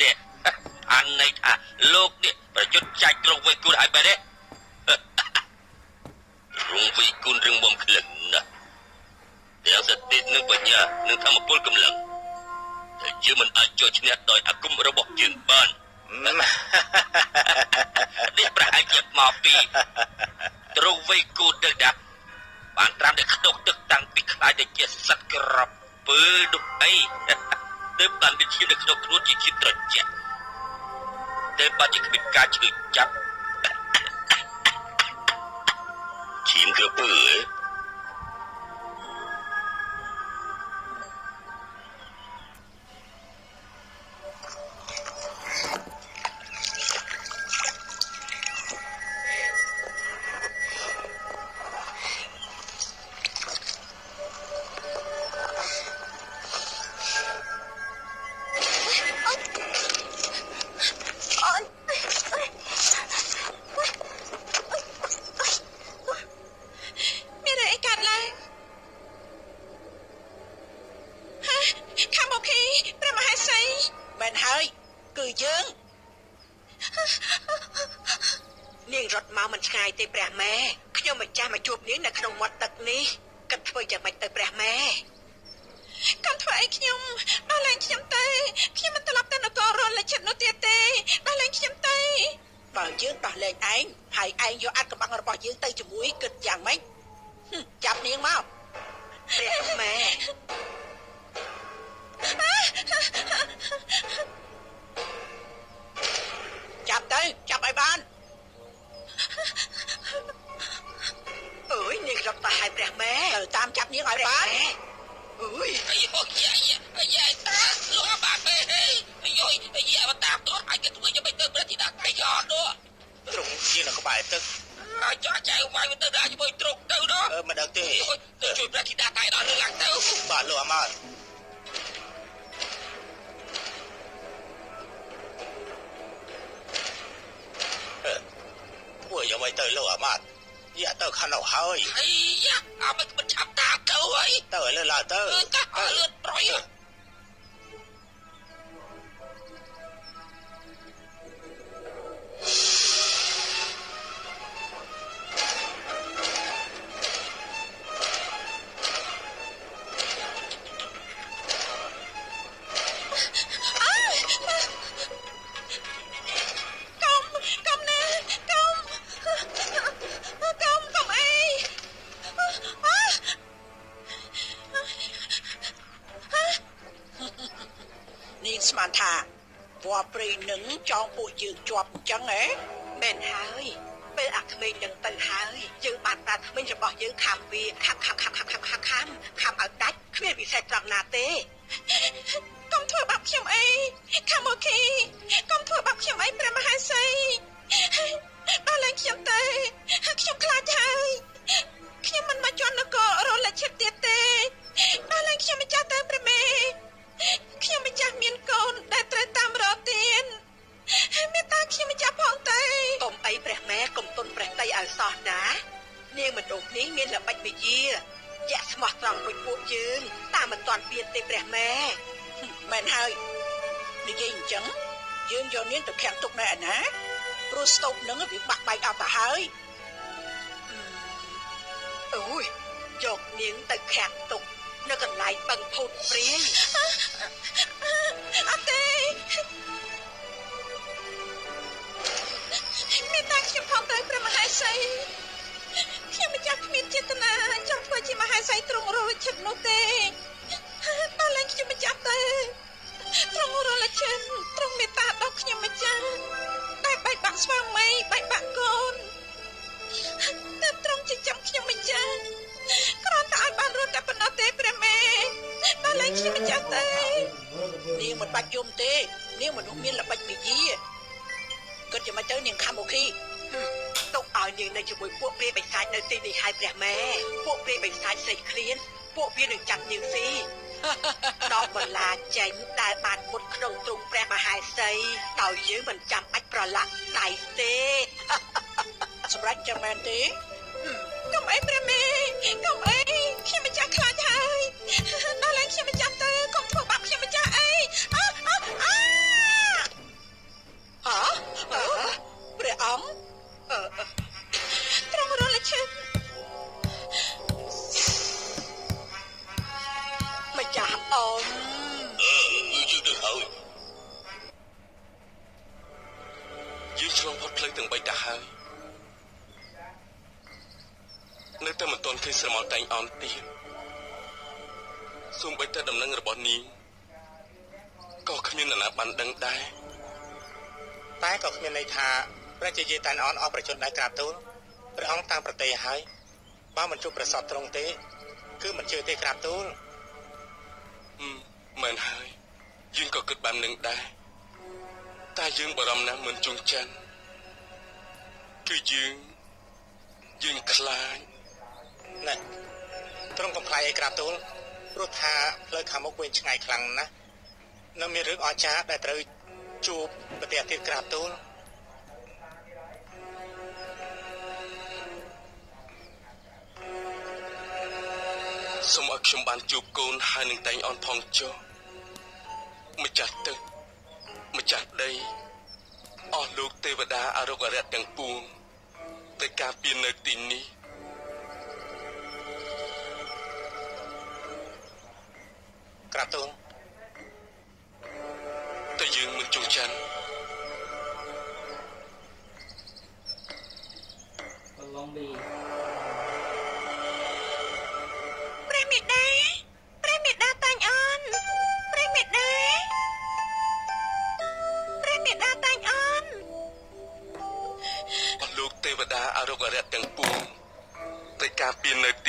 នេះអាន័យថាលោកនេះប្រយុទ្ធចាច់ត្រង់វិញគូនឲ្យបែរទេរងវិគុណរឿងបំក្លិនណាទាំងសតិនឹងបញ្ញានឹងធម្មពលកម្លាំងតែយើងមិនអាចជួយឈ្នះដោយអាគមរបស់យើងបាននេះប្រហែលជាមកពីត្រង់វិគុណទៅដាក់បានត្រាំតែខ្ទុកទឹកតាំងពីខ្លាចតែជាសត្វក្របពើដូចអីទើបបានវិជានៅក្នុងខ្លួនជាជាតិត្រជាក់ទើបបានជាគ្មានការឈឺចាប់ឈាមក្រពើនាងរត់មកមិនឆ្ងាយទេព្រះម៉ែខ្ញុំម្ចាស់មកជួបនាងនៅក្នុងមាត់ទឹកនេះគិតធ្វើយ៉ាងម៉េចទៅព្រះម៉ែកុំធ្វើអីខ្ញុំដល់លែងខ្ញុំទៅខ្ញុំមិនត្រឡប់ទៅនគររលឈិតនោះទៀតទេដល់លែងខ្ញុំទៅបើយើងដោះលែងឯងហើយឯងយកអាត់កំបាំងរបស់យើងទៅជាមួយគិតយ៉ាងម៉េចចាប់នាងមកព្រះម៉ែចាប់ទៅចាប់ឲ្យបានអើយនាងរត់ទៅឲ្យព្រះម៉ែទៅតាមចាប់នាងឲ្យបានអើយអាយយ៉ាតាលោកអាបាមេអាយយ៉ាបតាទៅឲ្យគេធ្វើយ៉ាងម៉េចទៅប្រតិដាកាយយកនោះត្រង់ជានៅក្បែរទឹកអាចចែកវាយទៅដល់ជាមួយត្រង់ទៅនោះមិនដឹងទេទៅជួយប្រតិដាកាយដល់រឿងឡើងទៅបាទលោកអាម៉ាត់ពួកយ៉ាងម៉េចទៅលោកអាម៉ាត់យ៉ាទៅខាងនោះហើយអាយ៉ាអាមិនឆាប់តាមទៅហើយទៅលើឡើងទៅលឿនប្រយស្មានថាវ៉ាព្រៃនឹងចងពួកយើងជាប់អញ្ចឹងហ៎មែនហើយពេលអាក្មេងនឹងទៅហើយយើងបានប្រាថ្មិញរបស់យើងខំវាខំឲ្យដាច់គ្មានវិសេសត្រង់ណាទេកុំធ្វើបាបខ្ញុំអីខាំអូខេកុំធ្វើបាបខ្ញុំអីព្រះមហាសីដល់លែងខ្ញុំទៅខ្ញុំខ្លាចហើយខ្ញុំមិនមកជន់នគររលឈិតទៀតទេដល់លែងខ្ញុំម្ចាស់ទៅព្រះមេខ្ញុំម្ចាស់មានកូនដែលត្រូវតាមរកទៀនមេត្តាខ្ញុំម្ចាស់ផងទៅកុំអីព្រះម៉ែកុំទុនព្រះតីឲ្យសោះណានាងមនុស្សនេះមានល្បិចវិយាជាក់ស្មោះត្រង់ពុជពួកយើងតាមមិនទាន់ពៀនទេព្រះម៉ែមែនហើយនិយាយអញ្ចឹងយើងយកនាងទៅខាំងទុកនៅឯណាព្រោះស្តុបនឹងវាបាក់បែកអស់ទៅហើយអូយយកនាងទៅខាំងទុកនៅកន្លែងបឹងភូតព្រាយអត់ទេមេតាខ្ញុំផងទៅព្រះមហាសីខ្ញុំម្ចាស់គ្មានចេតនាចង់ធ្វើជាមហាសីទ្រង់រលឈិតនោះទេដល់លែងខ្ញុំម្ចាស់ទៅទ្រង់រលឈិតទ្រង់មេតាដល់ខ្ញុំម្ចាស់តែបែកបាក់ស្វាមីបែកបាក់កូនតែទ្រង់ចិញ្ចឹមខ្ញុំម្ចាស់គ្រាន់តែឲ្យបានរត់តែប៉ុណ្ណោះទេព្រះមេដល់លែងខ្ញុំម្ចាស់ទៅនាងមិនបាច់យំទេនាងមនុស្សមានល្បិចវិយាគិតយ៉ាងម៉េចទៅនាងខំអូខេទុកឲ្យនាងនៅជាមួយពួកព្រាយបិសាចនៅទីនេះហើយព្រះម៉ែពួកព្រាយបិសាចស្រីឃ្លានពួកវានឹងចាប់នាងស៊ីដល់បន្លាចេញដែលបានមុតក្នុងទ្រង់ព្រះមហាសីដោយយើងមិនចាំបាច់ប្រឡាក់ដៃទេសម្រាប់ចឹងមែនទេកុំអីព្រះមេកុំអីខ្ញុំម្ចាស់ខ្លាចហើយដល់ឡើងខ្ញុំម្ចាស់ទៅកុំធ្វើបាបខ្ញុំម្ចាស់អី ឆ្លងផុតផ្លូវទាំង3ទៅហើយនៅតែមិនទាន់ឃើញស្រមោលតែងអន់ទៀតសូម្បីតែដំណឹងរបស់នាងក៏គ្មានអ្នកណាបានដឹងដែរតែក៏គ្មានន័យថាព្រះជាយាយតែនអនអស់ប្រជជនដែរក្រាបទូលព្រះអង្គតាមប្រទេសហើយបើមិនជួបប្រសពត្រង់ទេគឺមិនជឿទេក្រាបទូលមែនហើយយើងក៏គិតបាននឹងដែរតែយើងបារម្ភណាស់មិនជង់ចាន់គឺយើងខ្លាចណែត្រង់កំ pl ឯក្រាបទូលព្រោះថាផ្លូវខាងមុខវិញឆ្ងាយខ្លាំងណាស់នៅមានរឿងអស្ចារ្យដែលត្រូវជួបប្រទេសទៀតក្រាបទូលសូមឲ្យខ្ញុំបានជួបកូនហើយនឹងតែងអនផងចុះម្ចាស់ទឹកម្ចាស់ដីអស់លោកទេវតាអរុគអរិយទាំងពួងតែការពៀននៅទីនេះក្រាបទូលតែយើងមិនចង់ចាន់ឡងប៊ីព្រះមេដាតាញ់អនព្រះមេដាតាញ់អនអស់លោកទេវតាអរុគអរិយទាំងពួងតែការពៀននៅទី